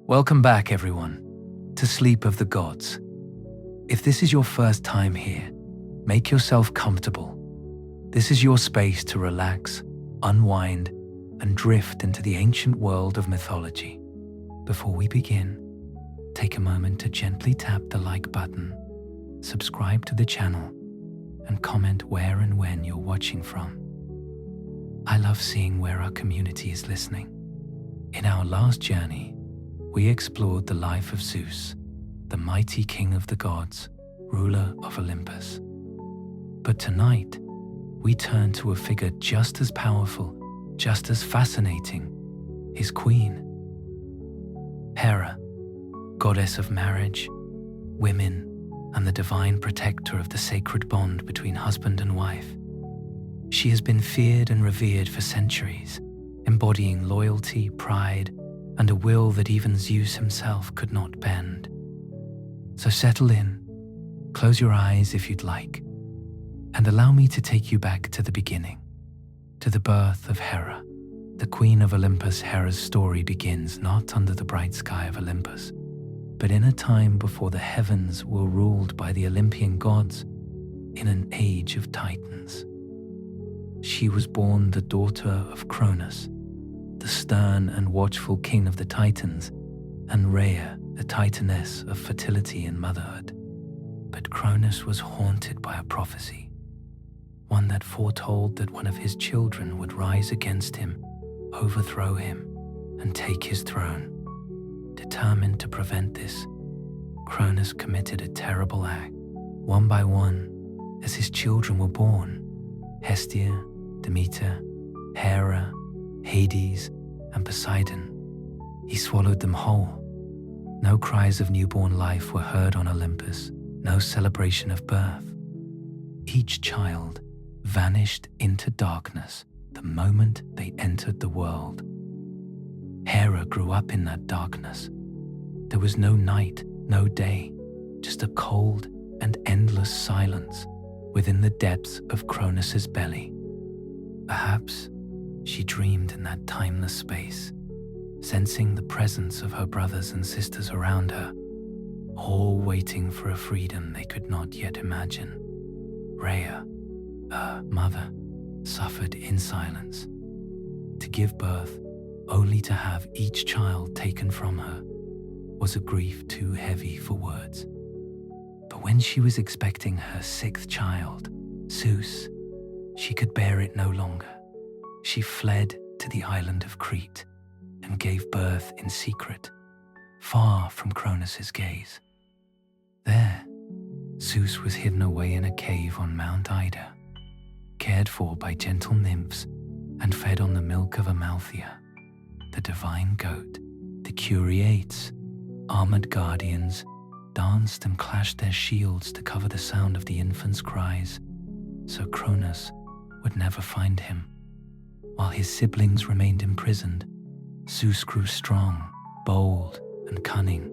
Welcome back, everyone, to Sleep of the Gods. If this is your first time here, make yourself comfortable. This is your space to relax, unwind, and drift into the ancient world of mythology. Before we begin, take a moment to gently tap the like button, subscribe to the channel, and comment where and when you're watching from. I love seeing where our community is listening. In our last journey, we explored the life of Zeus, the mighty king of the gods, ruler of Olympus. But tonight, we turn to a figure just as powerful, just as fascinating, his queen. Hera, goddess of marriage, women, and the divine protector of the sacred bond between husband and wife. She has been feared and revered for centuries, embodying loyalty, pride, and a will that even Zeus himself could not bend. So settle in, close your eyes if you'd like, and allow me to take you back to the beginning, to the birth of Hera. The queen of Olympus. Hera's story begins not under the bright sky of Olympus, but in a time before the heavens were ruled by the Olympian gods, in an age of titans. She was born the daughter of Cronus, the stern and watchful king of the Titans, and Rhea, the titaness of fertility and motherhood. But Cronus was haunted by a prophecy, one that foretold that one of his children would rise against him, overthrow him, and take his throne. Determined to prevent this, Cronus committed a terrible act. One by one, as his children were born, Hestia, Demeter, Hera, Hades, and Poseidon, he swallowed them whole. No cries of newborn life were heard on Olympus, no celebration of birth. Each child vanished into darkness the moment they entered the world. Hera grew up in that darkness. There was no night, no day, just a cold and endless silence within the depths of Cronus's belly. Perhaps she dreamed in that timeless space, sensing the presence of her brothers and sisters around her, all waiting for a freedom they could not yet imagine. Rhea, her mother, suffered in silence. To give birth, only to have each child taken from her, was a grief too heavy for words. But when she was expecting her sixth child, Zeus, she could bear it no longer. She fled to the island of Crete and gave birth in secret, far from Cronus's gaze. There, Zeus was hidden away in a cave on Mount Ida, cared for by gentle nymphs and fed on the milk of Amalthea, the divine goat. The Curiates, armored guardians, danced and clashed their shields to cover the sound of the infant's cries, so Cronus would never find him. While his siblings remained imprisoned, Zeus grew strong, bold, and cunning.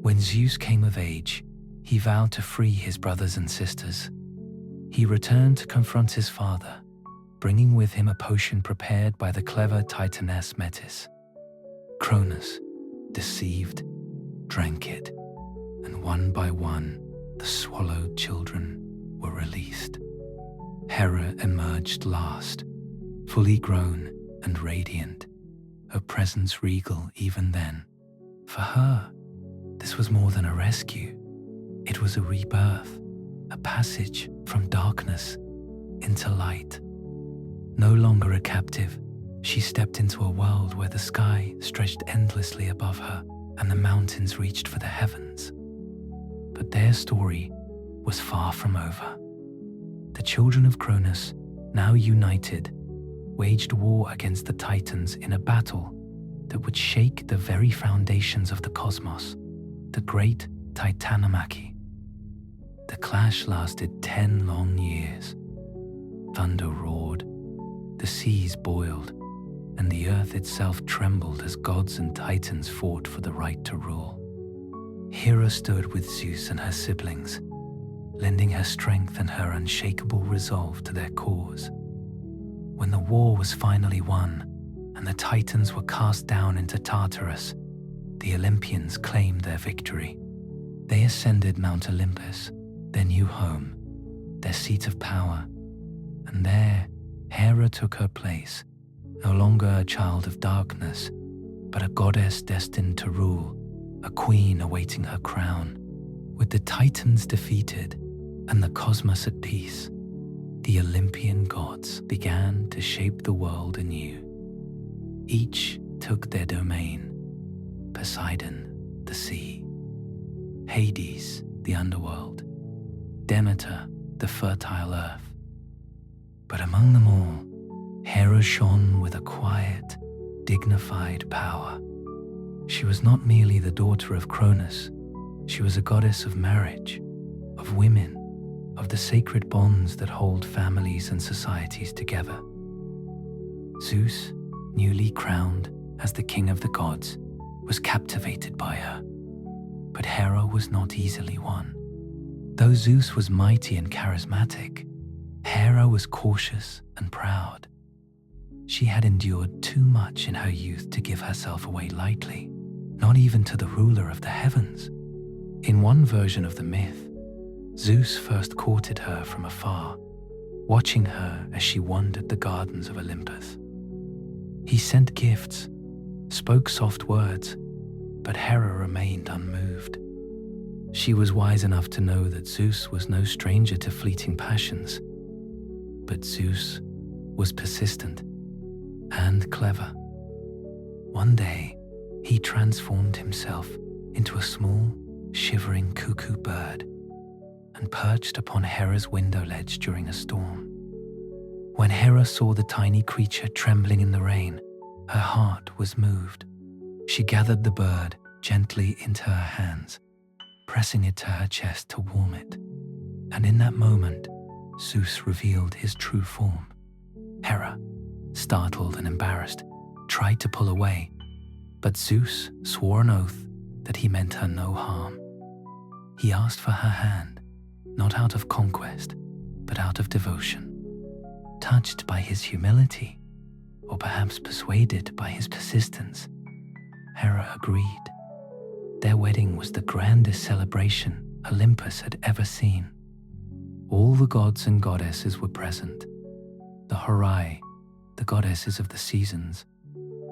When Zeus came of age, he vowed to free his brothers and sisters. He returned to confront his father, bringing with him a potion prepared by the clever titaness Metis. Cronus, deceived, drank it, and one by one, the swallowed children were released. Hera emerged last, fully grown and radiant, her presence regal even then. For her, this was more than a rescue. It was a rebirth, a passage from darkness into light. No longer a captive, she stepped into a world where the sky stretched endlessly above her and the mountains reached for the heavens. But their story was far from over. The children of Cronus, now united, waged war against the Titans in a battle that would shake the very foundations of the cosmos, the great Titanomachy. The clash lasted 10 long years. Thunder roared, the seas boiled, and the earth itself trembled as gods and titans fought for the right to rule. Hera stood with Zeus and her siblings, lending her strength and her unshakable resolve to their cause. When the war was finally won, and the Titans were cast down into Tartarus, the Olympians claimed their victory. They ascended Mount Olympus, their new home, their seat of power, and there Hera took her place, no longer a child of darkness, but a goddess destined to rule, a queen awaiting her crown. With the Titans defeated and the cosmos at peace, the Olympian gods began to shape the world anew. Each took their domain: Poseidon, the sea; Hades, the underworld; Demeter, the fertile earth. But among them all, Hera shone with a quiet, dignified power. She was not merely the daughter of Cronus, she was a goddess of marriage, of women, of the sacred bonds that hold families and societies together. Zeus, newly crowned as the king of the gods, was captivated by her. But Hera was not easily won. Though Zeus was mighty and charismatic, Hera was cautious and proud. She had endured too much in her youth to give herself away lightly, not even to the ruler of the heavens. In one version of the myth, Zeus first courted her from afar, watching her as she wandered the gardens of Olympus. He sent gifts, spoke soft words, but Hera remained unmoved. She was wise enough to know that Zeus was no stranger to fleeting passions, but Zeus was persistent and clever. One day, he transformed himself into a small, shivering cuckoo bird and perched upon Hera's window ledge during a storm. When Hera saw the tiny creature trembling in the rain, her heart was moved. She gathered the bird gently into her hands, pressing it to her chest to warm it. And in that moment, Zeus revealed his true form. Hera, startled and embarrassed, tried to pull away, but Zeus swore an oath that he meant her no harm. He asked for her hand, not out of conquest, but out of devotion. Touched by his humility, or perhaps persuaded by his persistence, Hera agreed. Their wedding was the grandest celebration Olympus had ever seen. All the gods and goddesses were present. The Horai, the goddesses of the seasons,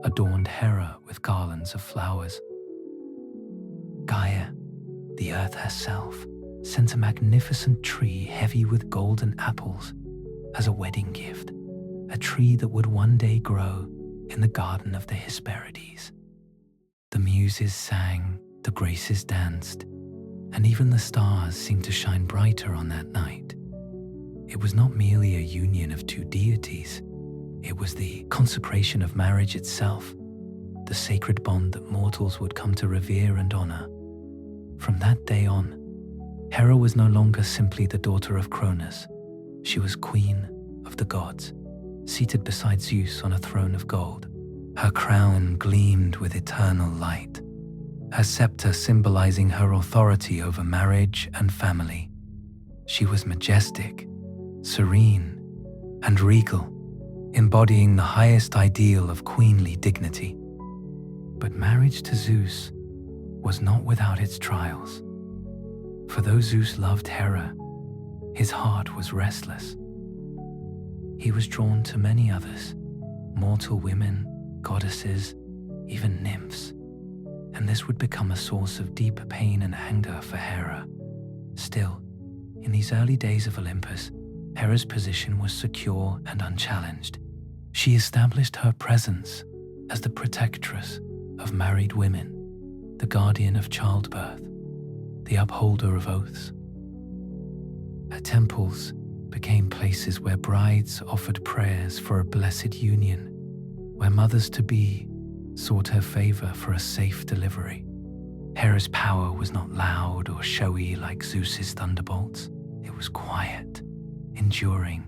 adorned Hera with garlands of flowers. Gaia, the earth herself, sent a magnificent tree heavy with golden apples as a wedding gift, a tree that would one day grow in the garden of the Hesperides. The muses sang, the graces danced, and even the stars seemed to shine brighter on that night. It was not merely a union of two deities, it was the consecration of marriage itself, the sacred bond that mortals would come to revere and honor. From that day on, Hera was no longer simply the daughter of Cronus. She was queen of the gods, seated beside Zeus on a throne of gold. Her crown gleamed with eternal light, her scepter symbolizing her authority over marriage and family. She was majestic, serene, and regal, embodying the highest ideal of queenly dignity. But marriage to Zeus was not without its trials. For though Zeus loved Hera, his heart was restless. He was drawn to many others, mortal women, goddesses, even nymphs, and this would become a source of deep pain and anger for Hera. Still, in these early days of Olympus, Hera's position was secure and unchallenged. She established her presence as the protectress of married women, the guardian of childbirth, the upholder of oaths. Her temples became places where brides offered prayers for a blessed union, where mothers-to-be sought her favor for a safe delivery. Hera's power was not loud or showy like Zeus's thunderbolts. It was quiet, enduring,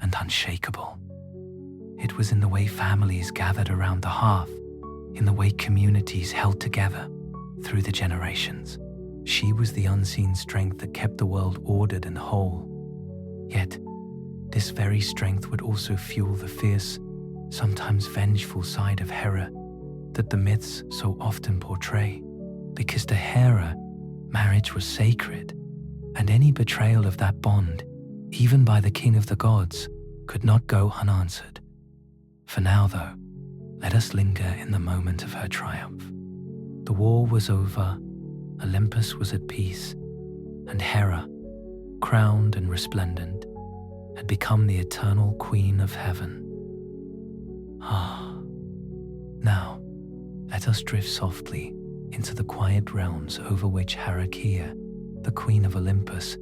and unshakable. It was in the way families gathered around the hearth, in the way communities held together through the generations. She was the unseen strength that kept the world ordered and whole. Yet, this very strength would also fuel the fierce, sometimes vengeful side of Hera, that the myths so often portray, because to Hera, marriage was sacred, and any betrayal of that bond, even by the king of the gods, could not go unanswered. For now, though, let us linger in the moment of her triumph. The war was over, Olympus was at peace, and Hera, crowned and resplendent, had become the eternal queen of heaven. Now, let us drift softly into the quiet realms over which Heraclea, the queen of Olympus,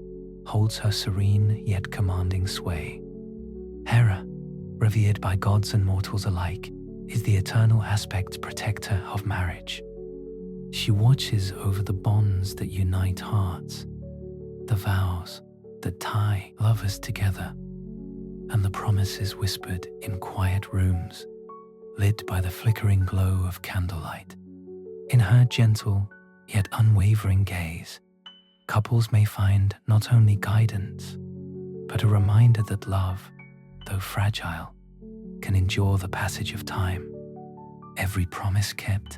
holds her serene yet commanding sway. Hera, revered by gods and mortals alike, is the eternal aspect protector of marriage. She watches over the bonds that unite hearts, the vows that tie lovers together, and the promises whispered in quiet rooms, lit by the flickering glow of candlelight. In her gentle yet unwavering gaze, couples may find not only guidance, but a reminder that love, though fragile, can endure the passage of time. Every promise kept,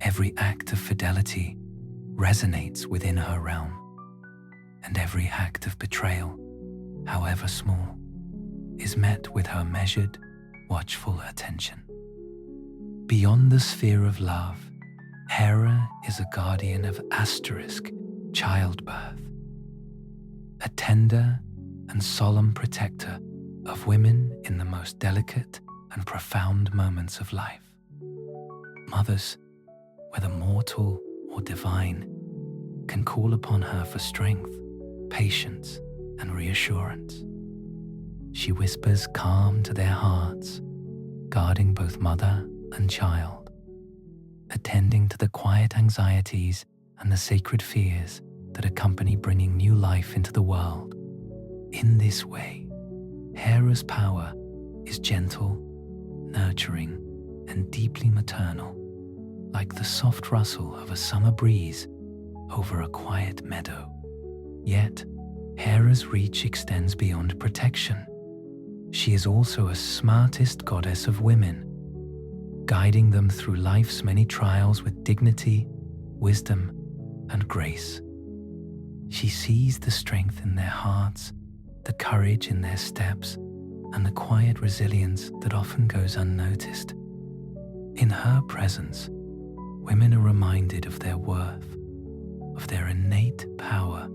every act of fidelity resonates within her realm, and every act of betrayal, however small, is met with her measured, watchful attention. Beyond the sphere of love, Hera is a guardian of childbirth, a tender and solemn protector of women in the most delicate and profound moments of life. Mothers, whether mortal or divine, can call upon her for strength, patience, and reassurance. She whispers calm to their hearts, guarding both mother and child, attending to the quiet anxieties and the sacred fears that accompany bringing new life into the world. In this way, Hera's power is gentle, nurturing, and deeply maternal, like the soft rustle of a summer breeze over a quiet meadow. Yet, Hera's reach extends beyond protection. She is also a smartest goddess of women, guiding them through life's many trials with dignity, wisdom, and grace. She sees the strength in their hearts, the courage in their steps, and the quiet resilience that often goes unnoticed. In her presence, women are reminded of their worth, of their innate power,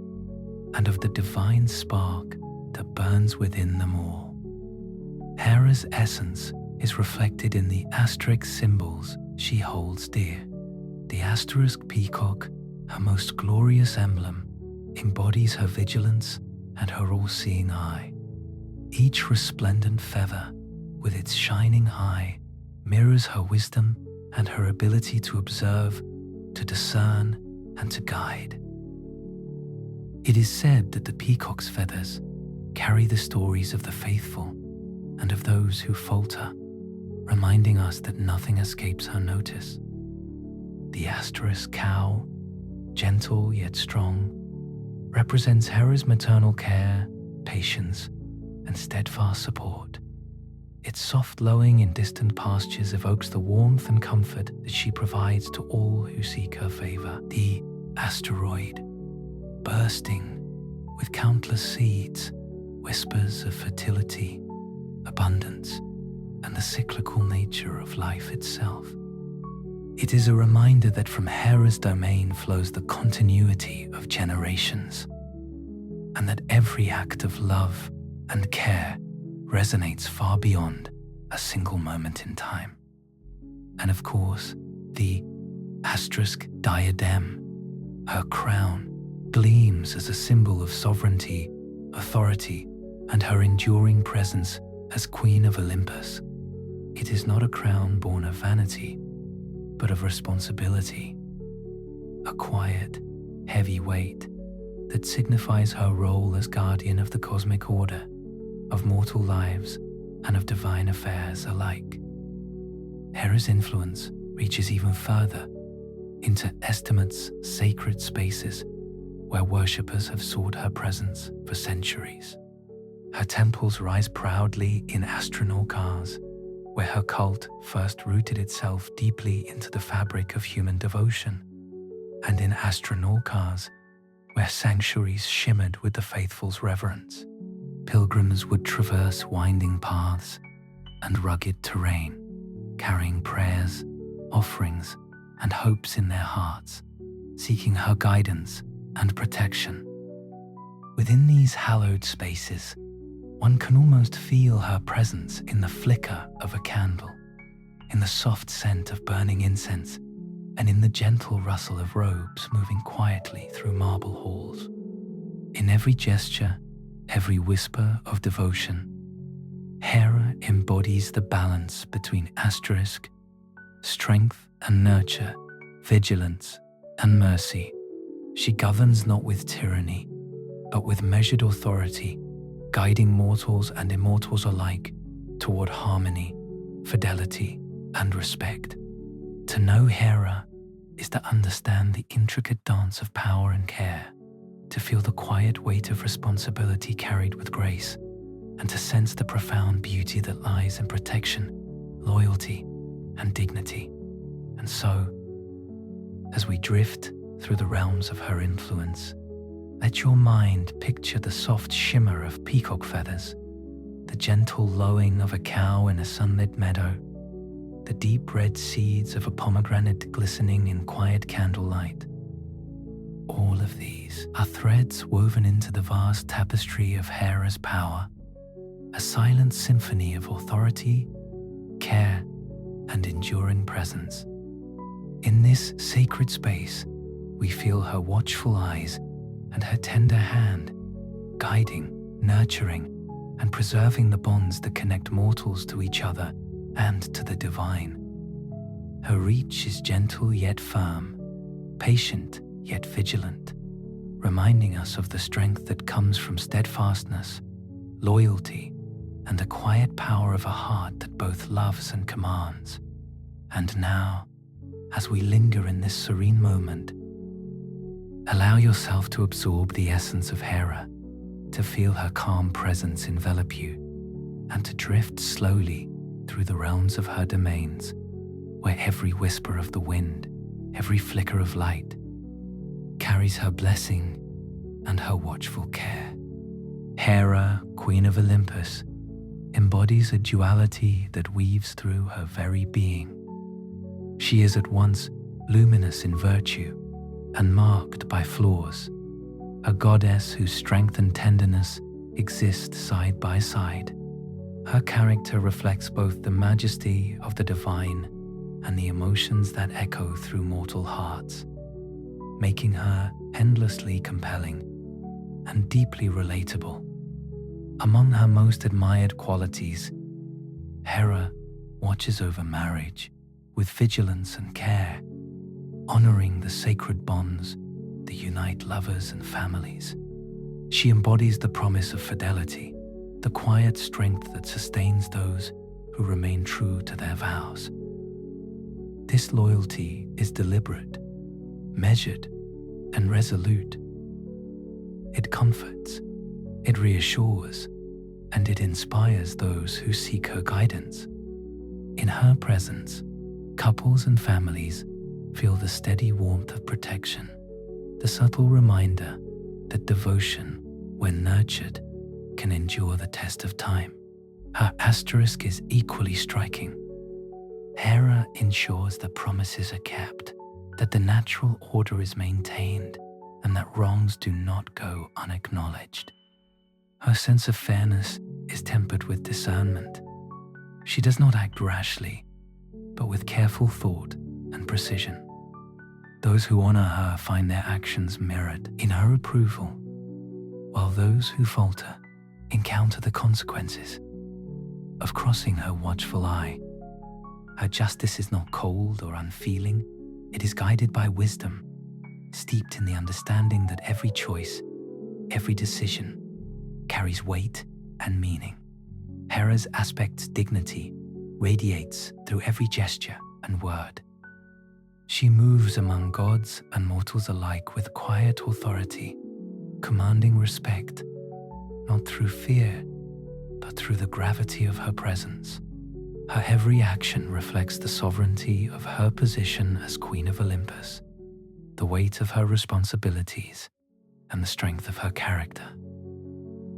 and of the divine spark that burns within them all. Hera's essence is reflected in the asterisk symbols she holds dear. The asterisk peacock, her most glorious emblem, embodies her vigilance and her all-seeing eye. Each resplendent feather, with its shining eye, mirrors her wisdom and her ability to observe, to discern, and to guide. It is said that the peacock's feathers carry the stories of the faithful and of those who falter, reminding us that nothing escapes her notice. The asterisk cow, gentle yet strong, represents Hera's maternal care, patience, and steadfast support. Its soft lowing in distant pastures evokes the warmth and comfort that she provides to all who seek her favor. The asteroid, bursting with countless seeds, whispers of fertility, abundance, and the cyclical nature of life itself. It is a reminder that from Hera's domain flows the continuity of generations, and that every act of love and care resonates far beyond a single moment in time. And of course, the asterisk diadem, her crown, gleams as a symbol of sovereignty, authority, and her enduring presence as Queen of Olympus. It is not a crown born of vanity, but of responsibility, a quiet, heavy weight that signifies her role as guardian of the cosmic order, of mortal lives, and of divine affairs alike. Hera's influence reaches even further into estimates sacred spaces where worshippers have sought her presence for centuries. Her temples rise proudly in astronaut cars, where her cult first rooted itself deeply into the fabric of human devotion, and in Astronorcas, where sanctuaries shimmered with the faithful's reverence. Pilgrims would traverse winding paths and rugged terrain, carrying prayers, offerings, and hopes in their hearts, seeking her guidance and protection. Within these hallowed spaces, one can almost feel her presence in the flicker of a candle, in the soft scent of burning incense, and in the gentle rustle of robes moving quietly through marble halls. In every gesture, every whisper of devotion, Hera embodies the balance between asterisk, strength and nurture, vigilance and mercy. She governs not with tyranny, but with measured authority, guiding mortals and immortals alike toward harmony, fidelity, and respect. To know Hera is to understand the intricate dance of power and care, to feel the quiet weight of responsibility carried with grace, and to sense the profound beauty that lies in protection, loyalty, and dignity. And so, as we drift through the realms of her influence, let your mind picture the soft shimmer of peacock feathers, the gentle lowing of a cow in a sunlit meadow, the deep red seeds of a pomegranate glistening in quiet candlelight. All of these are threads woven into the vast tapestry of Hera's power, a silent symphony of authority, care, and enduring presence. In this sacred space, we feel her watchful eyes and her tender hand, guiding, nurturing, and preserving the bonds that connect mortals to each other and to the divine. Her reach is gentle yet firm, patient yet vigilant, reminding us of the strength that comes from steadfastness, loyalty, and the quiet power of a heart that both loves and commands. And now, as we linger in this serene moment, allow yourself to absorb the essence of Hera, to feel her calm presence envelop you, and to drift slowly through the realms of her domains, where every whisper of the wind, every flicker of light, carries her blessing and her watchful care. Hera, Queen of Olympus, embodies a duality that weaves through her very being. She is at once luminous in virtue and marked by flaws, a goddess whose strength and tenderness exist side by side. Her character reflects both the majesty of the divine and the emotions that echo through mortal hearts, making her endlessly compelling and deeply relatable. Among her most admired qualities, Hera watches over marriage with vigilance and care, honoring the sacred bonds that unite lovers and families. She embodies the promise of fidelity, the quiet strength that sustains those who remain true to their vows. This loyalty is deliberate, measured, and resolute. It comforts, it reassures, and it inspires those who seek her guidance. In her presence, couples and families feel the steady warmth of protection, the subtle reminder that devotion, when nurtured, can endure the test of time. Her asterisk is equally striking. Hera ensures that promises are kept, that the natural order is maintained, and that wrongs do not go unacknowledged. Her sense of fairness is tempered with discernment. She does not act rashly, but with careful thought and precision. Those who honor her find their actions mirrored in her approval, while those who falter encounter the consequences of crossing her watchful eye. Her justice is not cold or unfeeling. It is guided by wisdom, steeped in the understanding that every choice, every decision, carries weight and meaning. Hera's aspect's dignity radiates through every gesture and word. She moves among gods and mortals alike with quiet authority, commanding respect, not through fear, but through the gravity of her presence. Her every action reflects the sovereignty of her position as Queen of Olympus, the weight of her responsibilities, and the strength of her character.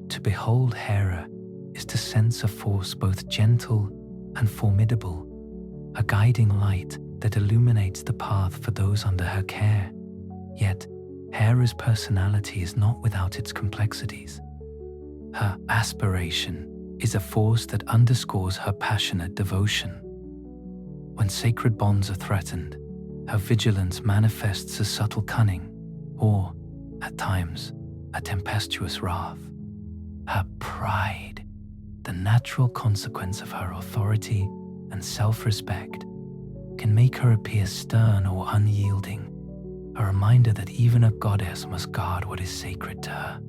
To behold Hera is to sense a force both gentle and formidable, a guiding light that illuminates the path for those under her care. Yet, Hera's personality is not without its complexities. Her aspiration is a force that underscores her passionate devotion. When sacred bonds are threatened, her vigilance manifests as subtle cunning, or, at times, a tempestuous wrath. Her pride, the natural consequence of her authority and self-respect, can make her appear stern or unyielding, a reminder that even a goddess must guard what is sacred to her.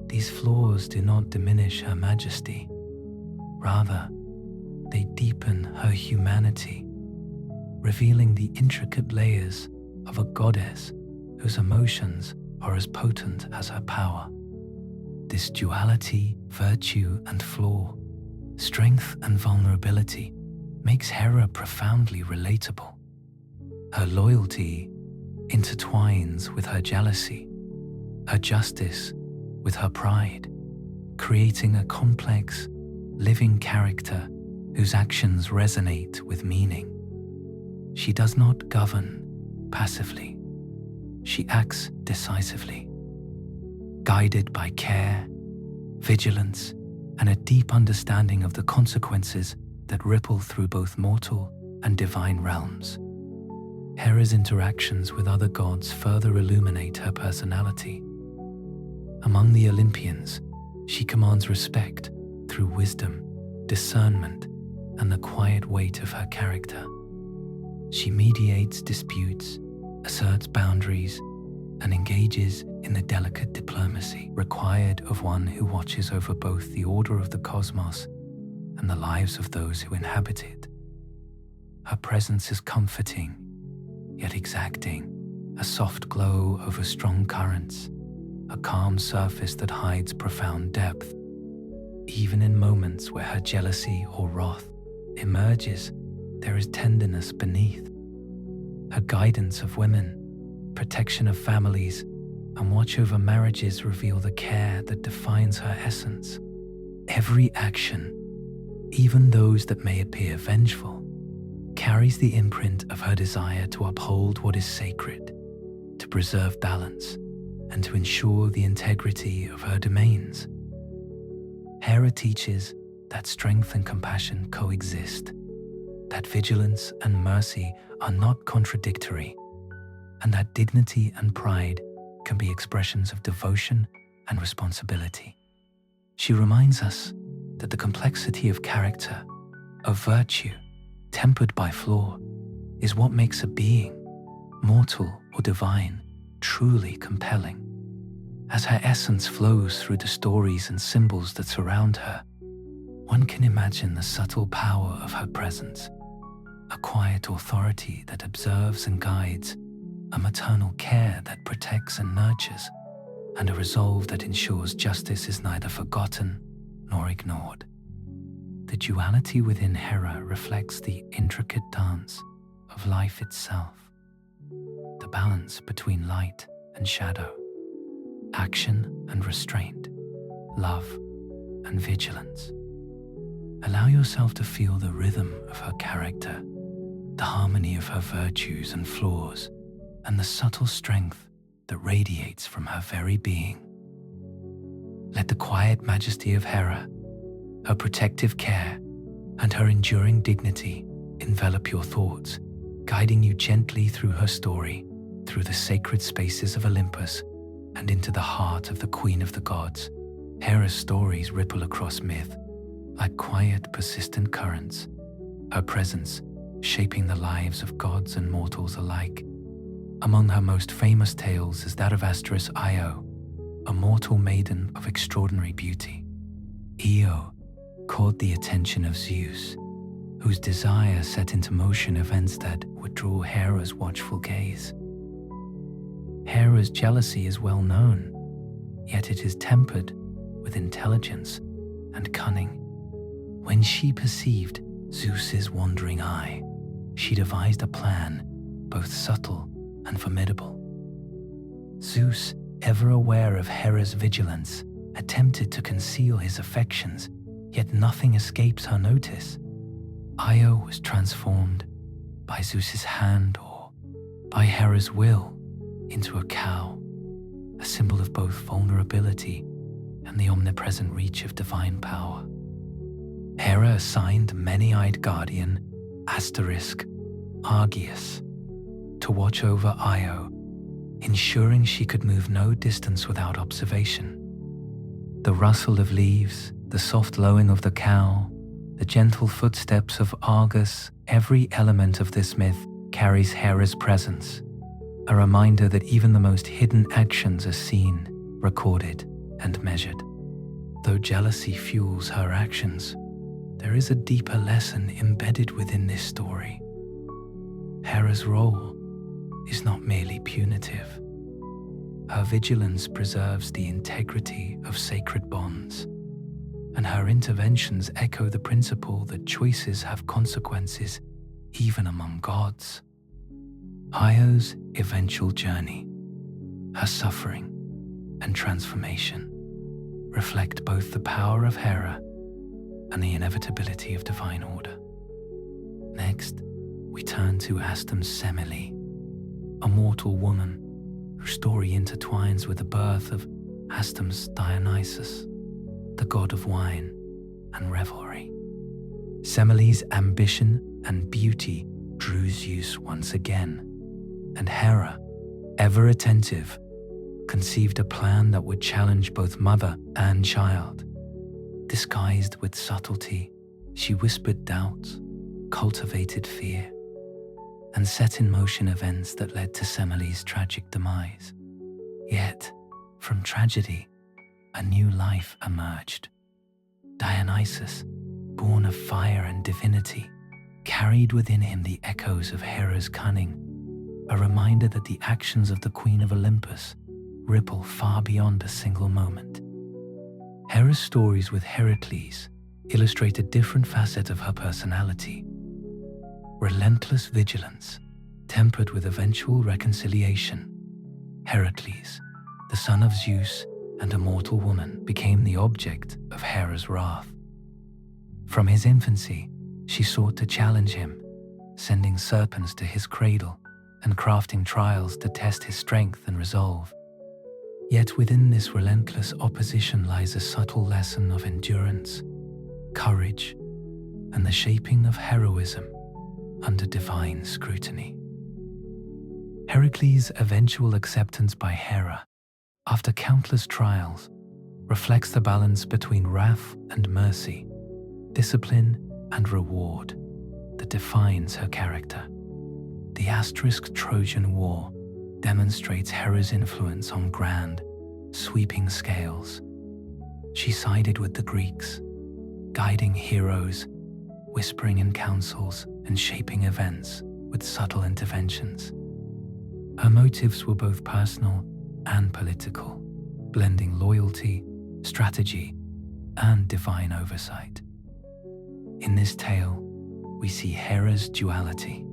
These flaws do not diminish her majesty. Rather, they deepen her humanity, revealing the intricate layers of a goddess whose emotions are as potent as her power. This duality, virtue and flaw, strength and vulnerability, makes Hera profoundly relatable. Her loyalty intertwines with her jealousy, her justice with her pride, creating a complex, living character whose actions resonate with meaning. She does not govern passively. She acts decisively, guided by care, vigilance, and a deep understanding of the consequences that ripple through both mortal and divine realms. Hera's interactions with other gods further illuminate her personality. Among the Olympians, she commands respect through wisdom, discernment, and the quiet weight of her character. She mediates disputes, asserts boundaries, and engages in the delicate diplomacy required of one who watches over both the order of the cosmos and the lives of those who inhabit it. Her presence is comforting, yet exacting, a soft glow over strong currents, a calm surface that hides profound depth. Even in moments where her jealousy or wrath emerges, there is tenderness beneath. Her guidance of women, protection of families, and watch over marriages reveal the care that defines her essence. Every action, even those that may appear vengeful, carries the imprint of her desire to uphold what is sacred, to preserve balance, and to ensure the integrity of her domains. Hera teaches that strength and compassion coexist, that vigilance and mercy are not contradictory, and that dignity and pride can be expressions of devotion and responsibility. She reminds us that the complexity of character, of virtue, tempered by flaw, is what makes a being, mortal or divine, truly compelling. As her essence flows through the stories and symbols that surround her, one can imagine the subtle power of her presence, a quiet authority that observes and guides, a maternal care that protects and nurtures, and a resolve that ensures justice is neither forgotten nor ignored. The duality within Hera reflects the intricate dance of life itself, the balance between light and shadow, action and restraint, love and vigilance. Allow yourself to feel the rhythm of her character, the harmony of her virtues and flaws, and the subtle strength that radiates from her very being. Let the quiet majesty of Hera, her protective care, and her enduring dignity envelop your thoughts, guiding you gently through her story, through the sacred spaces of Olympus, and into the heart of the Queen of the Gods. Hera's stories ripple across myth, like quiet, persistent currents, her presence shaping the lives of gods and mortals alike. Among her most famous tales is that of Io, a mortal maiden of extraordinary beauty. Io caught the attention of Zeus, whose desire set into motion events that would draw Hera's watchful gaze. Hera's jealousy is well known, yet it is tempered with intelligence and cunning. When she perceived Zeus's wandering eye, she devised a plan both subtle and formidable. Zeus, ever aware of Hera's vigilance, attempted to conceal his affections, yet nothing escapes her notice. Io was transformed by Zeus's hand or by Hera's will into a cow, a symbol of both vulnerability and the omnipresent reach of divine power. Hera assigned many-eyed guardian Argius to watch over Io, ensuring she could move no distance without observation. The rustle of leaves, the soft lowing of the cow, the gentle footsteps of Argus, every element of this myth carries Hera's presence, a reminder that even the most hidden actions are seen, recorded, and measured. Though jealousy fuels her actions, there is a deeper lesson embedded within this story. Hera's role is not merely punitive. Her vigilance preserves the integrity of sacred bonds, and her interventions echo the principle that choices have consequences even among gods. Io's eventual journey, her suffering and transformation, reflect both the power of Hera and the inevitability of divine order. Next, we turn to Astum's Semele, a mortal woman whose story intertwines with the birth of Astum's Dionysus, the god of wine and revelry. Semele's ambition and beauty drew Zeus once again, and Hera, ever attentive, conceived a plan that would challenge both mother and child. Disguised with subtlety, she whispered doubts, cultivated fear, and set in motion events that led to Semele's tragic demise. Yet, from tragedy, a new life emerged. Dionysus, born of fire and divinity, carried within him the echoes of Hera's cunning, a reminder that the actions of the Queen of Olympus ripple far beyond a single moment. Hera's stories with Heracles illustrate a different facet of her personality: relentless vigilance, tempered with eventual reconciliation. Heracles, the son of Zeus and a mortal woman, became the object of Hera's wrath. From his infancy, she sought to challenge him, sending serpents to his cradle and crafting trials to test his strength and resolve. Yet within this relentless opposition lies a subtle lesson of endurance, courage, and the shaping of heroism under divine scrutiny. Heracles' eventual acceptance by Hera, after countless trials, reflects the balance between wrath and mercy, discipline and reward that defines her character. The asterisk Trojan War demonstrates Hera's influence on grand, sweeping scales. She sided with the Greeks, guiding heroes, whispering in councils, and shaping events with subtle interventions. Her motives were both personal and political, blending loyalty, strategy, and divine oversight. In this tale, we see Hera's duality,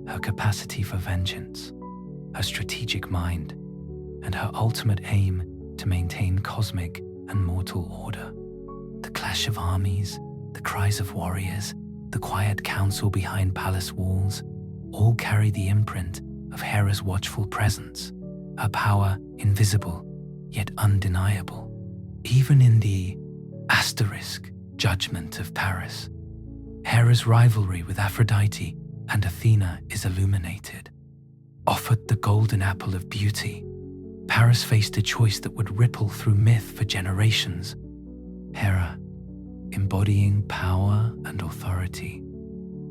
her capacity for vengeance, her strategic mind, and her ultimate aim to maintain cosmic and mortal order. The clash of armies, the cries of warriors, the quiet council behind palace walls, all carry the imprint of Hera's watchful presence, her power invisible yet undeniable. Even in the asterisk judgment of Paris, Hera's rivalry with Aphrodite and Athena is illuminated. Offered the golden apple of beauty, Paris faced a choice that would ripple through myth for generations. Hera, embodying power and authority,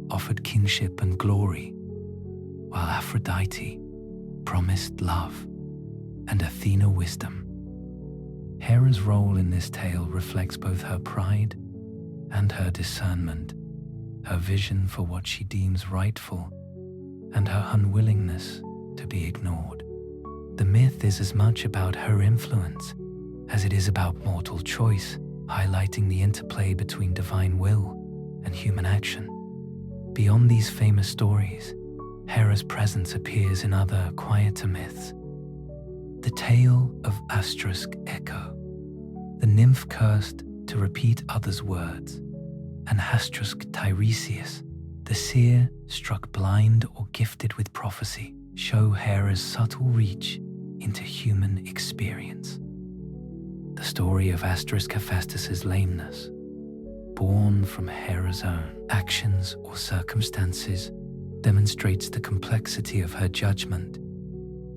offered kingship and glory, while Aphrodite promised love and Athena wisdom. Hera's role in this tale reflects both her pride and her discernment, her vision for what she deems rightful, and her unwillingness to be ignored. The myth is as much about her influence as it is about mortal choice, highlighting the interplay between divine will and human action. Beyond these famous stories, Hera's presence appears in other, quieter myths. The tale of Asterisk Echo, the nymph cursed to repeat others' words, and Asterisk Tiresias, the seer struck blind or gifted with prophecy, show Hera's subtle reach into human experience. The story of Asterisk Hephaestus's lameness, born from Hera's own actions or circumstances, demonstrates the complexity of her judgment,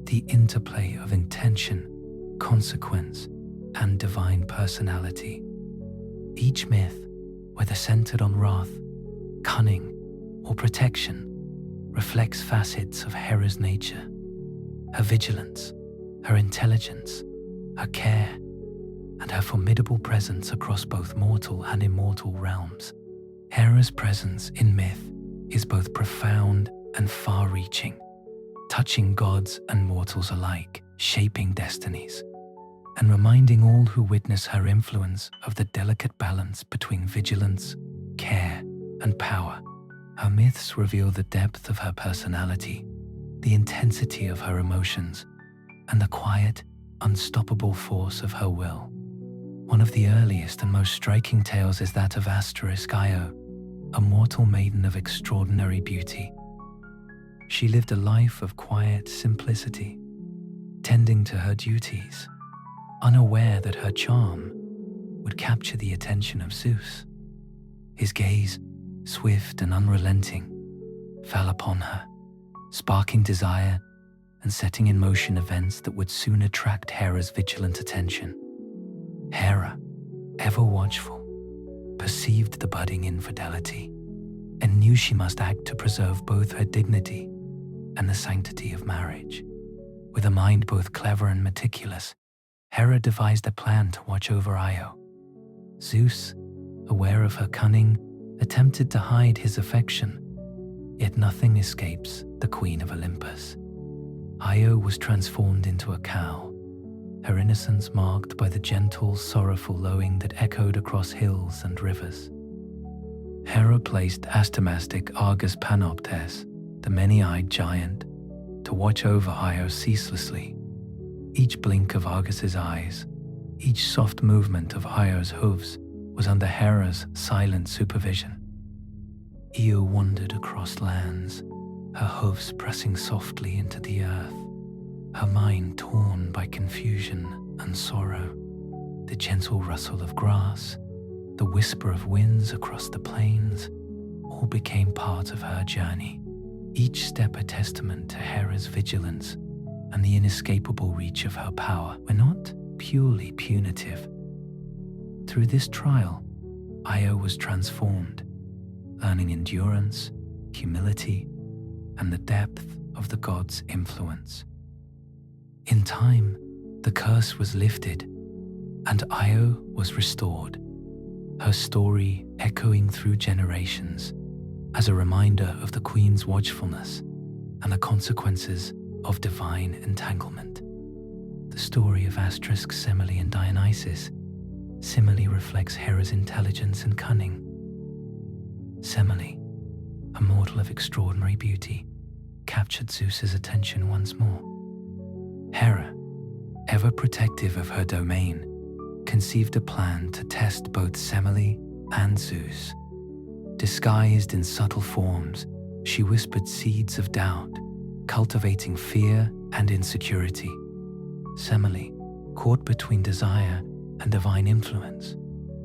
the interplay of intention, consequence, and divine personality. Each myth, whether centered on wrath, cunning, or protection, reflects facets of Hera's nature, her vigilance, her intelligence, her care, and her formidable presence across both mortal and immortal realms. Hera's presence in myth is both profound and far-reaching, touching gods and mortals alike, shaping destinies, and reminding all who witness her influence of the delicate balance between vigilance, care, and power. Her myths reveal the depth of her personality, the intensity of her emotions, and the quiet, unstoppable force of her will. One of the earliest and most striking tales is that of Asterisk Io, a mortal maiden of extraordinary beauty. She lived a life of quiet simplicity, tending to her duties, unaware that her charm would capture the attention of Zeus. His gaze, swift and unrelenting, fell upon her, sparking desire and setting in motion events that would soon attract Hera's vigilant attention. Hera, ever watchful, perceived the budding infidelity and knew she must act to preserve both her dignity and the sanctity of marriage. With a mind both clever and meticulous, Hera devised a plan to watch over Io. Zeus, aware of her cunning, attempted to hide his affection, yet nothing escapes the Queen of Olympus. Io was transformed into a cow, her innocence marked by the gentle, sorrowful lowing that echoed across hills and rivers. Hera placed Astamastic Argus Panoptes, the many-eyed giant, to watch over Io ceaselessly. Each blink of Argus's eyes, each soft movement of Io's hooves was under Hera's silent supervision. Io wandered across lands, her hooves pressing softly into the earth, her mind torn by confusion and sorrow. The gentle rustle of grass, the whisper of winds across the plains, all became part of her journey, each step a testament to Hera's vigilance and the inescapable reach of her power were not purely punitive. Through this trial, Io was transformed, learning endurance, humility, and the depth of the gods' influence. In time, the curse was lifted, and Io was restored, her story echoing through generations as a reminder of the Queen's watchfulness and the consequences of divine entanglement. The story of Asterisk, Semele, and Dionysus. Semele reflects Hera's intelligence and cunning. Semele, a mortal of extraordinary beauty, captured Zeus's attention once more. Hera, ever protective of her domain, conceived a plan to test both Semele and Zeus. Disguised in subtle forms, she whispered seeds of doubt, cultivating fear and insecurity. Semele, caught between desire and divine influence,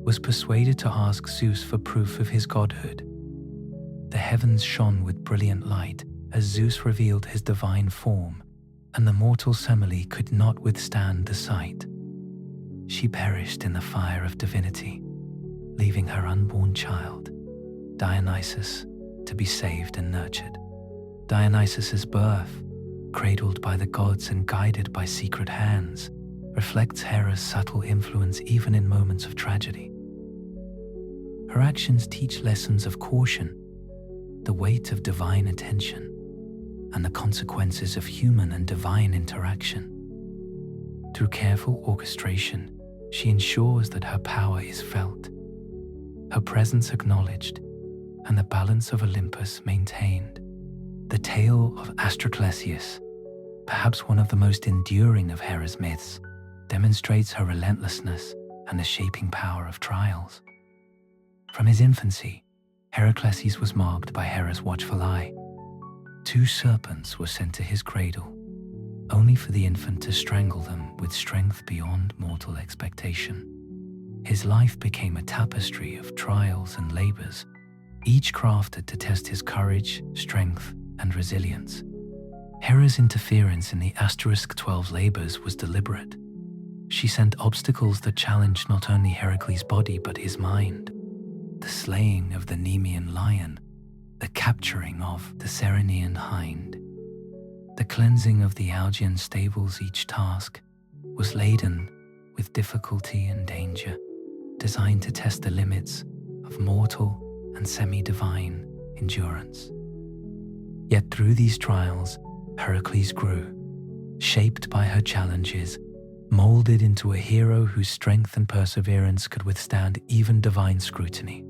was persuaded to ask Zeus for proof of his godhood. The heavens shone with brilliant light as Zeus revealed his divine form, and the mortal Semele could not withstand the sight. She perished in the fire of divinity, leaving her unborn child, Dionysus, to be saved and nurtured. Dionysus's birth, cradled by the gods and guided by secret hands, reflects Hera's subtle influence even in moments of tragedy. Her actions teach lessons of caution, the weight of divine attention, and the consequences of human and divine interaction. Through careful orchestration, She ensures that her power is felt, her presence acknowledged, and the balance of Olympus maintained. The tale of Astroclesius, perhaps one of the most enduring of Hera's myths, demonstrates her relentlessness and the shaping power of trials. From his infancy, Heracles was marked by Hera's watchful eye. 2 serpents were sent to his cradle, only for the infant to strangle them with strength beyond mortal expectation. His life became a tapestry of trials and labors, each crafted to test his courage, strength, and resilience. Hera's interference in the *12 labors was deliberate. She sent obstacles that challenged not only Heracles' body but his mind. The slaying of the Nemean lion, the capturing of the Ceryneian hind, the cleansing of the Augean stables, each task was laden with difficulty and danger, designed to test the limits of mortal and semi-divine endurance. Yet through these trials, Heracles grew, shaped by her challenges, molded into a hero whose strength and perseverance could withstand even divine scrutiny.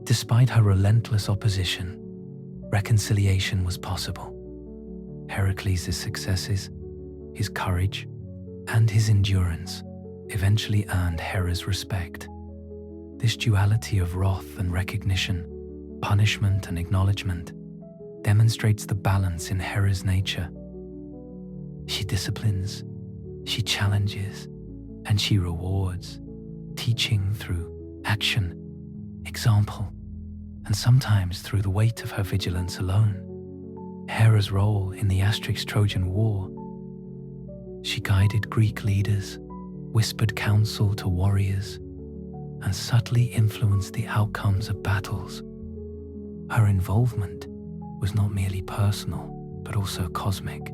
Despite her relentless opposition, reconciliation was possible. Heracles' successes, his courage, and his endurance eventually earned Hera's respect. This duality of wrath and recognition, punishment and acknowledgement, demonstrates the balance in Hera's nature. She disciplines, she challenges, and she rewards, teaching through action, example, and sometimes through the weight of her vigilance alone. Hera's role in the Asterix-Trojan War: she guided Greek leaders, whispered counsel to warriors, and subtly influenced the outcomes of battles. Her involvement was not merely personal, but also cosmic,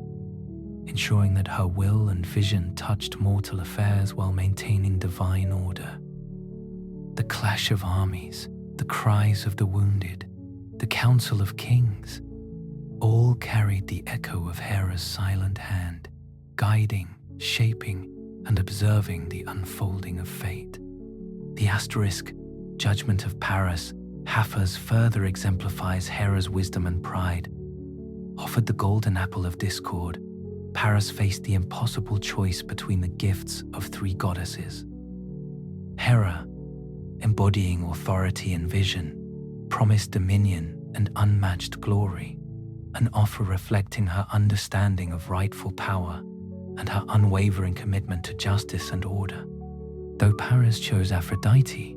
ensuring that her will and vision touched mortal affairs while maintaining divine order. The clash of armies, the cries of the wounded, the council of kings, all carried the echo of Hera's silent hand, guiding, shaping, and observing the unfolding of fate. The asterisk, Judgment of Paris, Hathors, further exemplifies Hera's wisdom and pride. Offered the golden apple of discord, Paris faced the impossible choice between the gifts of 3 goddesses. Hera, embodying authority and vision, promised dominion and unmatched glory, an offer reflecting her understanding of rightful power and her unwavering commitment to justice and order. Though Paris chose Aphrodite,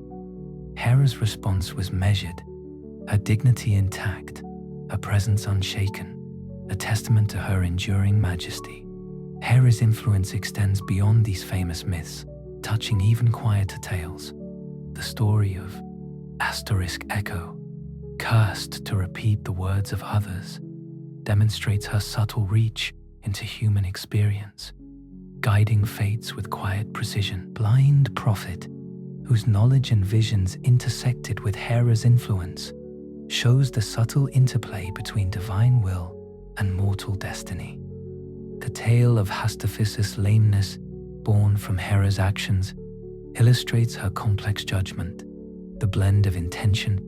Hera's response was measured, her dignity intact, her presence unshaken, a testament to her enduring majesty. Hera's influence extends beyond these famous myths, touching even quieter tales. The story of Asterisk Echo, cursed to repeat the words of others, demonstrates her subtle reach into human experience, guiding fates with quiet precision. Blind Prophet, whose knowledge and visions intersected with Hera's influence, shows the subtle interplay between divine will and mortal destiny. The tale of Hastaphysus' lameness, born from Hera's actions, illustrates her complex judgment, the blend of intention,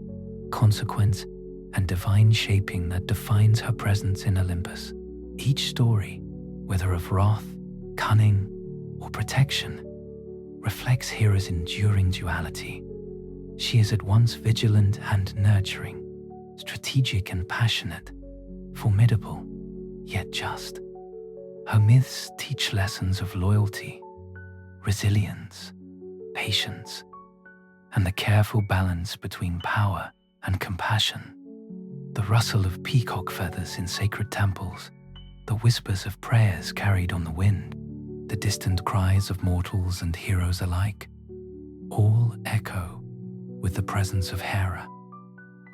consequence, and divine shaping that defines her presence in Olympus. Each story, whether of wrath, cunning, or protection, reflects Hera's enduring duality. She is at once vigilant and nurturing, strategic and passionate, formidable, yet just. Her myths teach lessons of loyalty, resilience, patience, and the careful balance between power and compassion. The rustle of peacock feathers in sacred temples, the whispers of prayers carried on the wind, the distant cries of mortals and heroes alike, all echo with the presence of Hera,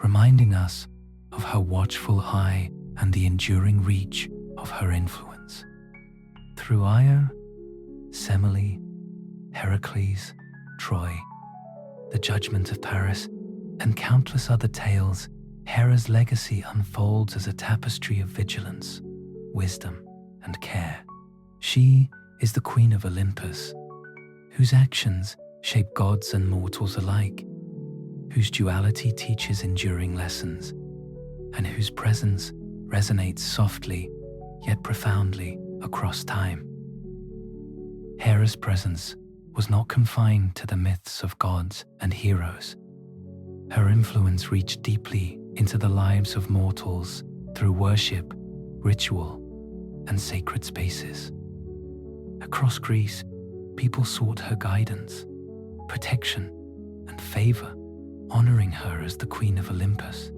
reminding us of her watchful eye and the enduring reach of her influence. Through Io, Semele, Heracles, Troy, the Judgment of Paris, and countless other tales, Hera's legacy unfolds as a tapestry of vigilance, wisdom, and care. She is the Queen of Olympus, whose actions shape gods and mortals alike, whose duality teaches enduring lessons, and whose presence resonates softly yet profoundly across time. Hera's presence was not confined to the myths of gods and heroes. Her influence reached deeply into the lives of mortals through worship, ritual, and sacred spaces. Across Greece, people sought her guidance, protection, and favor, honoring her as the Queen of Olympus,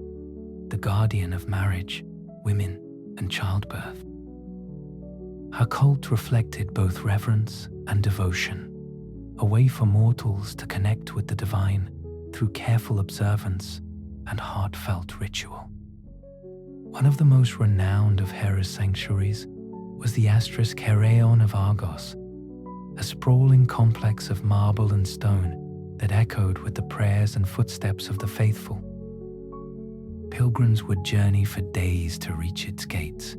the guardian of marriage, women, and childbirth. Her cult reflected both reverence and devotion, a way for mortals to connect with the divine through careful observance and heartfelt ritual. One of the most renowned of Hera's sanctuaries was the asterisk Heraion of Argos, a sprawling complex of marble and stone that echoed with the prayers and footsteps of the faithful. Pilgrims would journey for days to reach its gates,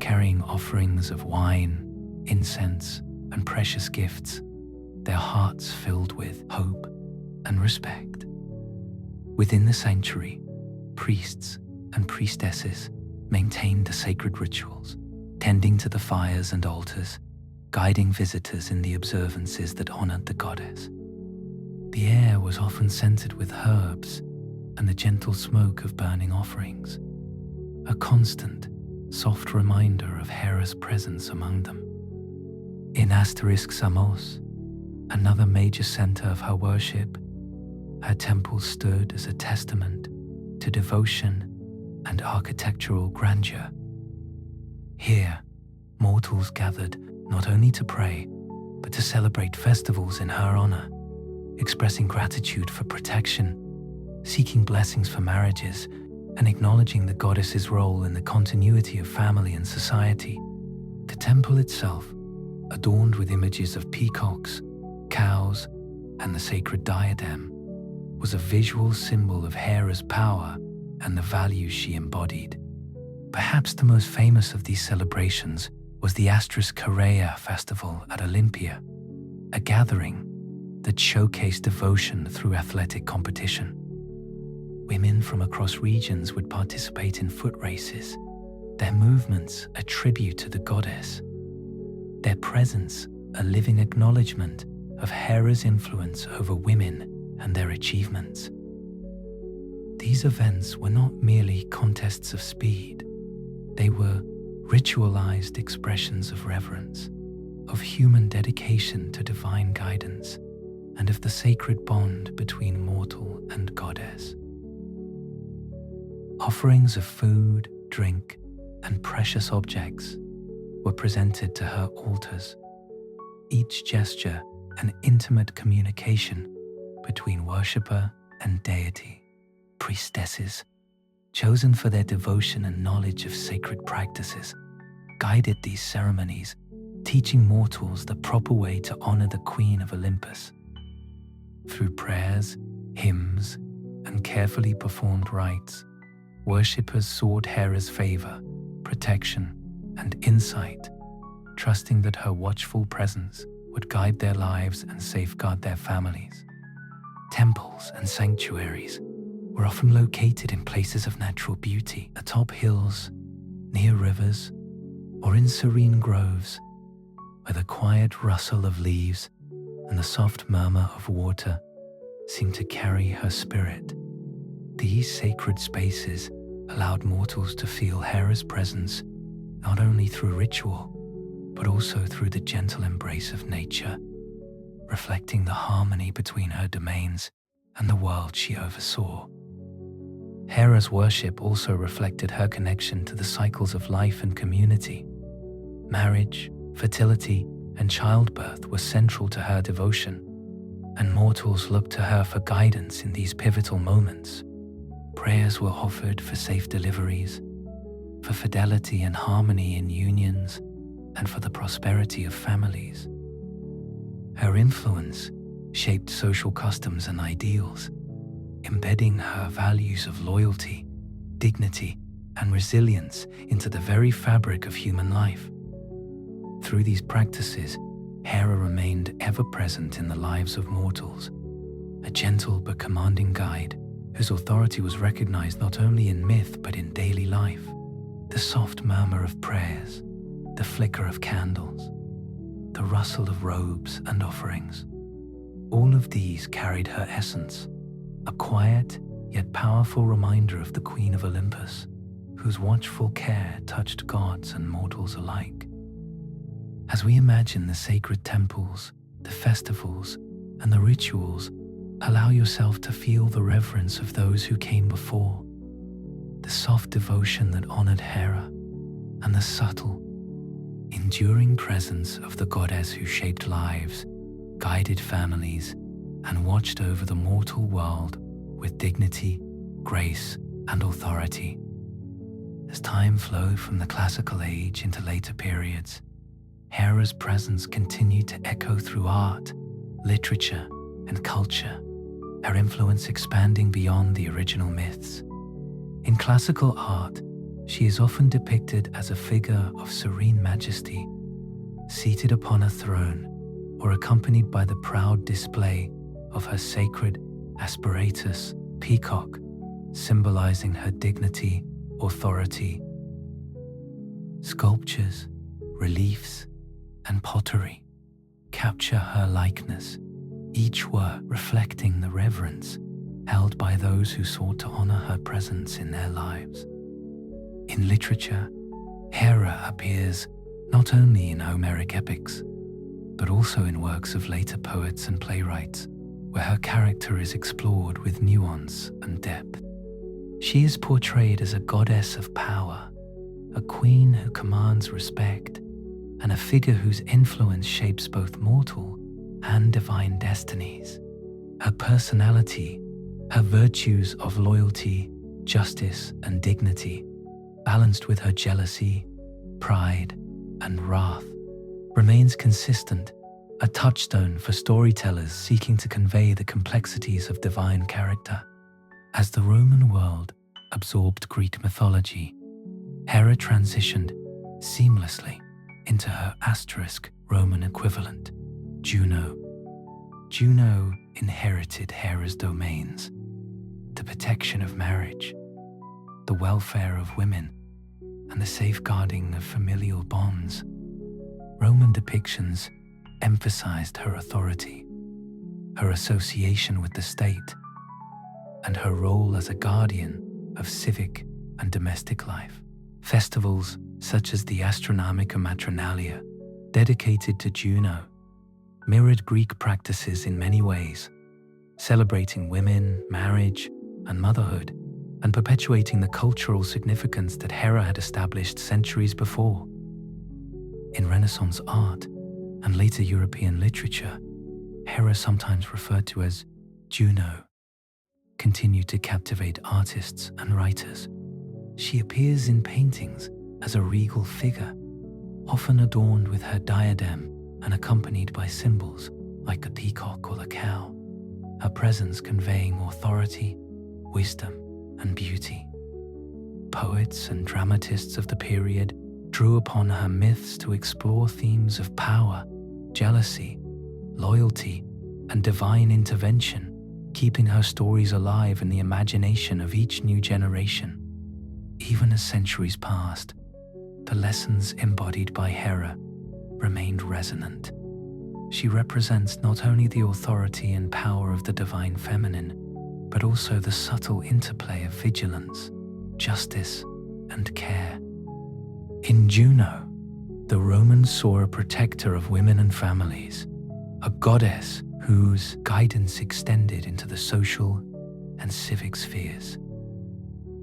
carrying offerings of wine, incense, and precious gifts, their hearts filled with hope and respect. Within the sanctuary, priests and priestesses maintained the sacred rituals, tending to the fires and altars, guiding visitors in the observances that honored the goddess. The air was often scented with herbs and the gentle smoke of burning offerings, a constant, soft reminder of Hera's presence among them. In asterisk Samos, another major center of her worship, her temple stood as a testament to devotion and architectural grandeur. Here, mortals gathered not only to pray, but to celebrate festivals in her honor, expressing gratitude for protection, seeking blessings for marriages, and acknowledging the goddess's role in the continuity of family and society. The temple itself, adorned with images of peacocks, cows, and the sacred diadem, was a visual symbol of Hera's power and the values she embodied. Perhaps the most famous of these celebrations was the asterisk Chorea festival at Olympia, a gathering that showcased devotion through athletic competition. Women from across regions would participate in foot races, their movements a tribute to the goddess, their presence a living acknowledgement of Hera's influence over women and their achievements. These events were not merely contests of speed. They were ritualized expressions of reverence, of human dedication to divine guidance, and of the sacred bond between mortal and goddess. Offerings of food, drink, and precious objects were presented to her altars, each gesture an intimate communication between worshipper and deity. Priestesses, chosen for their devotion and knowledge of sacred practices, guided these ceremonies, teaching mortals the proper way to honor the Queen of Olympus. Through prayers, hymns, and carefully performed rites, worshippers sought Hera's favor, protection, and insight, trusting that her watchful presence would guide their lives and safeguard their families. Temples and sanctuaries were often located in places of natural beauty, atop hills, near rivers, or in serene groves, where the quiet rustle of leaves and the soft murmur of water seemed to carry her spirit. These sacred spaces allowed mortals to feel Hera's presence not only through ritual, but also through the gentle embrace of nature, reflecting the harmony between her domains and the world she oversaw. Hera's worship also reflected her connection to the cycles of life and community. Marriage, fertility, and childbirth were central to her devotion, and mortals looked to her for guidance in these pivotal moments. Prayers were offered for safe deliveries, for fidelity and harmony in unions, and for the prosperity of families. Her influence shaped social customs and ideals, embedding her values of loyalty, dignity, and resilience into the very fabric of human life. Through these practices, Hera remained ever present in the lives of mortals, a gentle but commanding guide whose authority was recognized not only in myth but in daily life. The soft murmur of prayers, the flicker of candles, the rustle of robes and offerings, all of these carried her essence, a quiet yet powerful reminder of the Queen of Olympus, whose watchful care touched gods and mortals alike. As we imagine the sacred temples, the festivals, and the rituals, allow yourself to feel the reverence of those who came before, the soft devotion that honored Hera, and the subtle, enduring presence of the goddess who shaped lives, guided families, and watched over the mortal world with dignity, grace, and authority. As time flowed from the classical age into later periods, Hera's presence continued to echo through art, literature, and culture, her influence expanding beyond the original myths. In classical art, she is often depicted as a figure of serene majesty, seated upon a throne or accompanied by the proud display of her sacred aspiratus, peacock, symbolizing her dignity, authority. Sculptures, reliefs, and pottery capture her likeness, each work reflecting the reverence held by those who sought to honor her presence in their lives. In literature, Hera appears not only in Homeric epics, but also in works of later poets and playwrights, where her character is explored with nuance and depth. She is portrayed as a goddess of power, a queen who commands respect, and a figure whose influence shapes both mortal and divine destinies. Her personality, her virtues of loyalty, justice, and dignity, balanced with her jealousy, pride, and wrath, remains consistent, a touchstone for storytellers seeking to convey the complexities of divine character. As the Roman world absorbed Greek mythology, Hera transitioned seamlessly into her asterisk Roman equivalent, Juno. Juno inherited Hera's domains, the protection of marriage, the welfare of women, and the safeguarding of familial bonds. Roman depictions emphasized her authority, her association with the state, and her role as a guardian of civic and domestic life. Festivals such as the Astronomica Matronalia, dedicated to Juno, mirrored Greek practices in many ways, celebrating women, marriage, and motherhood, and perpetuating the cultural significance that Hera had established centuries before. In Renaissance art and later European literature, Hera, sometimes referred to as Juno, continued to captivate artists and writers. She appears in paintings as a regal figure, often adorned with her diadem and accompanied by symbols like the peacock or the cow, her presence conveying authority, wisdom, and beauty. Poets and dramatists of the period drew upon her myths to explore themes of power, jealousy, loyalty, and divine intervention, keeping her stories alive in the imagination of each new generation. Even as centuries passed, the lessons embodied by Hera remained resonant. She represents not only the authority and power of the divine feminine, but also the subtle interplay of vigilance, justice, and care. In Juno, the Romans saw a protector of women and families, a goddess whose guidance extended into the social and civic spheres.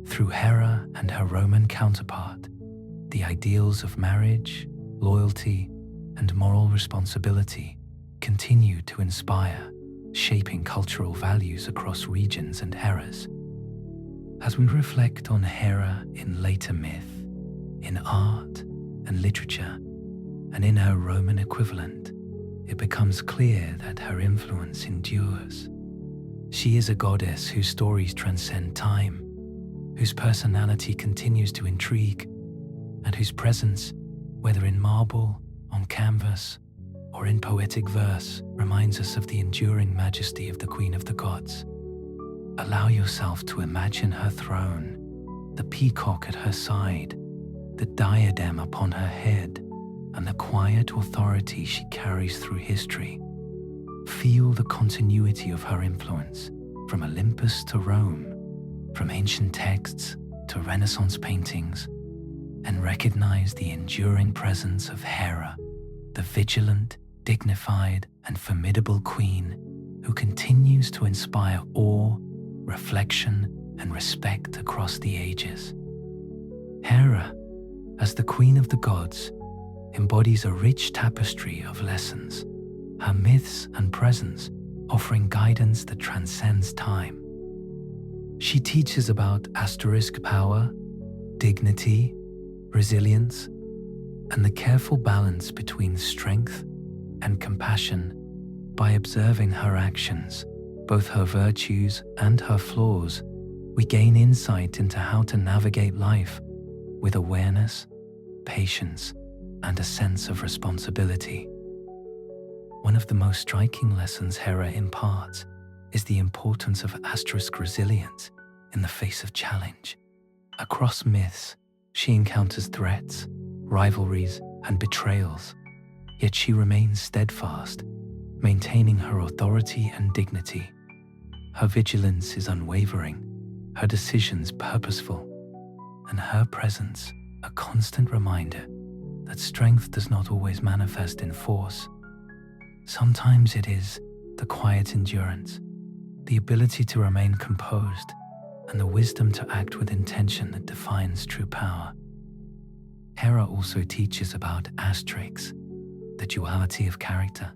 Through Hera and her Roman counterpart, the ideals of marriage, loyalty, and moral responsibility continued to inspire, shaping cultural values across regions and eras. As we reflect on Hera in later myth, in art and literature, and in her Roman equivalent, it becomes clear that her influence endures. She is a goddess whose stories transcend time, whose personality continues to intrigue, and whose presence, whether in marble, on canvas, or in poetic verse, reminds us of the enduring majesty of the Queen of the Gods. Allow yourself to imagine her throne, the peacock at her side, the diadem upon her head, and the quiet authority she carries through history. Feel the continuity of her influence, from Olympus to Rome, from ancient texts to Renaissance paintings, and recognize the enduring presence of Hera, the vigilant, dignified, and formidable queen who continues to inspire awe, reflection, and respect across the ages. Hera, as the Queen of the Gods, embodies a rich tapestry of lessons, her myths and presence offering guidance that transcends time. She teaches about asterisk power, dignity, resilience, and the careful balance between strength and compassion. By observing her actions, both her virtues and her flaws, we gain insight into how to navigate life with awareness, patience, and a sense of responsibility. One of the most striking lessons Hera imparts is the importance of asterisk resilience in the face of challenge. Across myths, she encounters threats, rivalries, and betrayals, yet she remains steadfast, maintaining her authority and dignity. Her vigilance is unwavering, her decisions purposeful, and her presence a constant reminder that strength does not always manifest in force. Sometimes it is the quiet endurance, the ability to remain composed, and the wisdom to act with intention that defines true power. Hera also teaches about asterisks, the duality of character.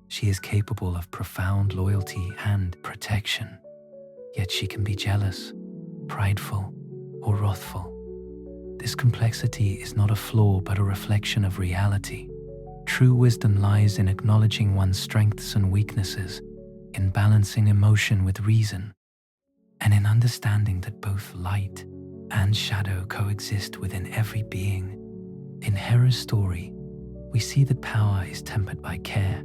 She is capable of profound loyalty and protection, yet she can be jealous, prideful, or wrathful. This complexity is not a flaw but a reflection of reality. True wisdom lies in acknowledging one's strengths and weaknesses, in balancing emotion with reason, and in understanding that both light and shadow coexist within every being. In Hera's story, we see that power is tempered by care,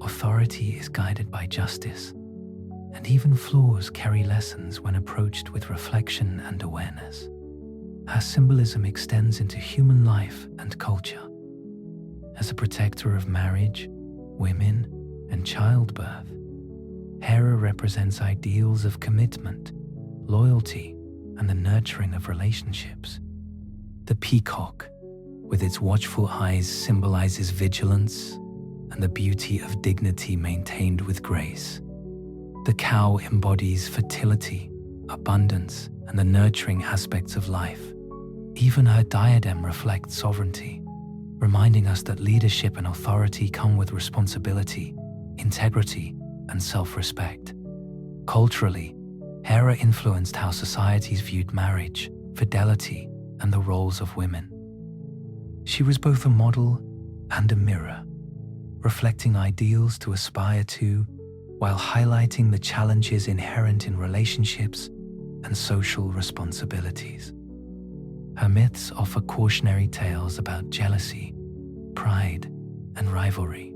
authority is guided by justice, and even flaws carry lessons when approached with reflection and awareness. Her symbolism extends into human life and culture. As a protector of marriage, women, and childbirth, Hera represents ideals of commitment, loyalty, and the nurturing of relationships. The peacock, with its watchful eyes, symbolizes vigilance and the beauty of dignity maintained with grace. The cow embodies fertility, abundance, and the nurturing aspects of life. Even her diadem reflects sovereignty, reminding us that leadership and authority come with responsibility, integrity, and self-respect. Culturally, Hera influenced how societies viewed marriage, fidelity, and the roles of women. She was both a model and a mirror, reflecting ideals to aspire to, while highlighting the challenges inherent in relationships and social responsibilities. Her myths offer cautionary tales about jealousy, pride, and rivalry,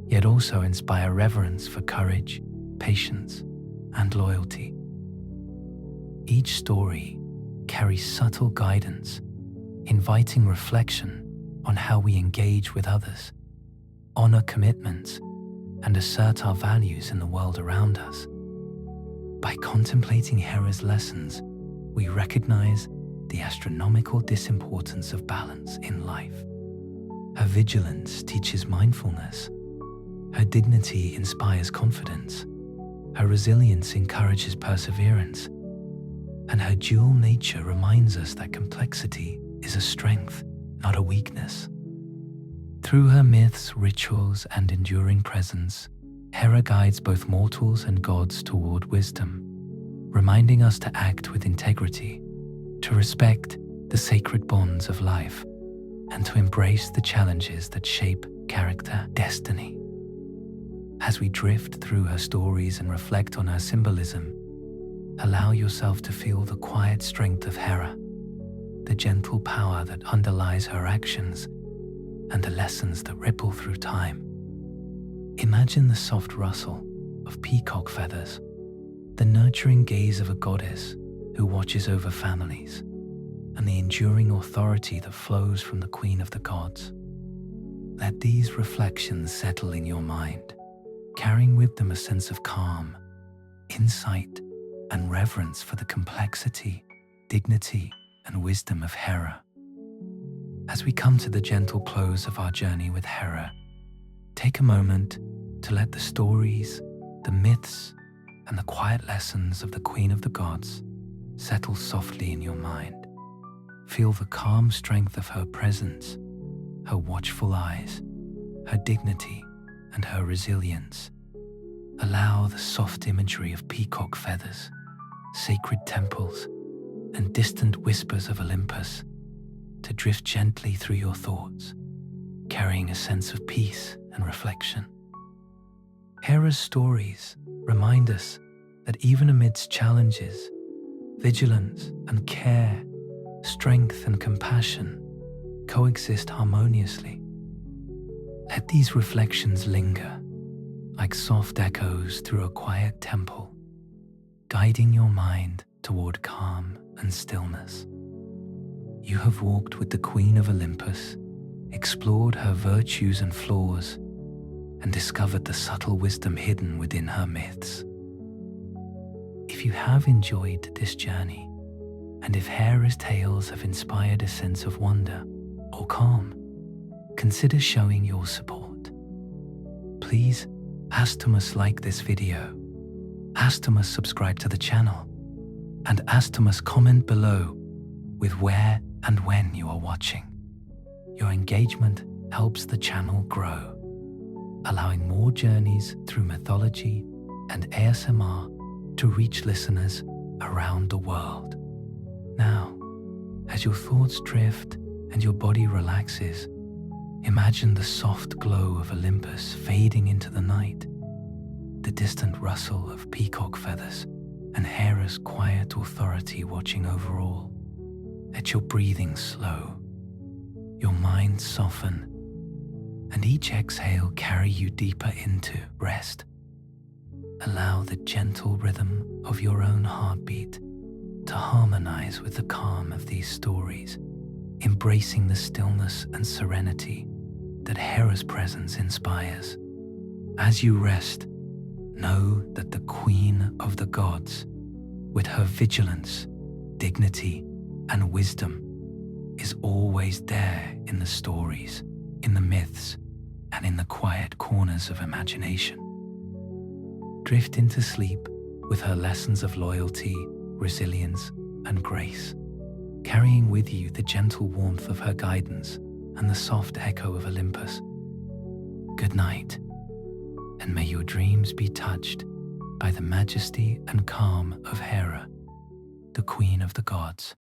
yet also inspire reverence for courage, patience, and loyalty. Each story carries subtle guidance, inviting reflection on how we engage with others, honor commitments, and assert our values in the world around us. By contemplating Hera's lessons, we recognize the astronomical disimportance of balance in life. Her vigilance teaches mindfulness. Her dignity inspires confidence. Her resilience encourages perseverance. And her dual nature reminds us that complexity is a strength, not a weakness. Through her myths, rituals, and enduring presence, Hera guides both mortals and gods toward wisdom, reminding us to act with integrity, to respect the sacred bonds of life, and to embrace the challenges that shape character, destiny. As we drift through her stories and reflect on her symbolism, allow yourself to feel the quiet strength of Hera, the gentle power that underlies her actions, and the lessons that ripple through time. Imagine the soft rustle of peacock feathers, the nurturing gaze of a goddess who watches over families, and the enduring authority that flows from the Queen of the Gods. Let these reflections settle in your mind, carrying with them a sense of calm, insight, and reverence for the complexity, dignity, and wisdom of Hera. As we come to the gentle close of our journey with Hera, take a moment to let the stories, the myths, and the quiet lessons of the Queen of the Gods settle softly in your mind. Feel the calm strength of her presence, her watchful eyes, her dignity, and her resilience. Allow the soft imagery of peacock feathers, sacred temples, and distant whispers of Olympus to drift gently through your thoughts, carrying a sense of peace and reflection. Hera's stories remind us that even amidst challenges, vigilance and care, strength and compassion coexist harmoniously. Let these reflections linger like soft echoes through a quiet temple, guiding your mind toward calm and stillness. You have walked with the Queen of Olympus, explored her virtues and flaws, and discovered the subtle wisdom hidden within her myths. If you have enjoyed this journey, and if Hera's tales have inspired a sense of wonder or calm, consider showing your support. Please like this video, subscribe to the channel, and comment below with where and when you are watching. Your engagement helps the channel grow, allowing more journeys through mythology and ASMR to reach listeners around the world. Now, as your thoughts drift and your body relaxes, imagine the soft glow of Olympus fading into the night, the distant rustle of peacock feathers, and Hera's quiet authority watching over all. Let your breathing slow, your mind soften, and each exhale carry you deeper into rest. Allow the gentle rhythm of your own heartbeat to harmonize with the calm of these stories, embracing the stillness and serenity that Hera's presence inspires. As you rest, know that the Queen of the Gods, with her vigilance, dignity, and wisdom, is always there in the stories, in the myths, and in the quiet corners of imagination. Drift into sleep with her lessons of loyalty, resilience, and grace, carrying with you the gentle warmth of her guidance and the soft echo of Olympus. Good night, and may your dreams be touched by the majesty and calm of Hera, the Queen of the Gods.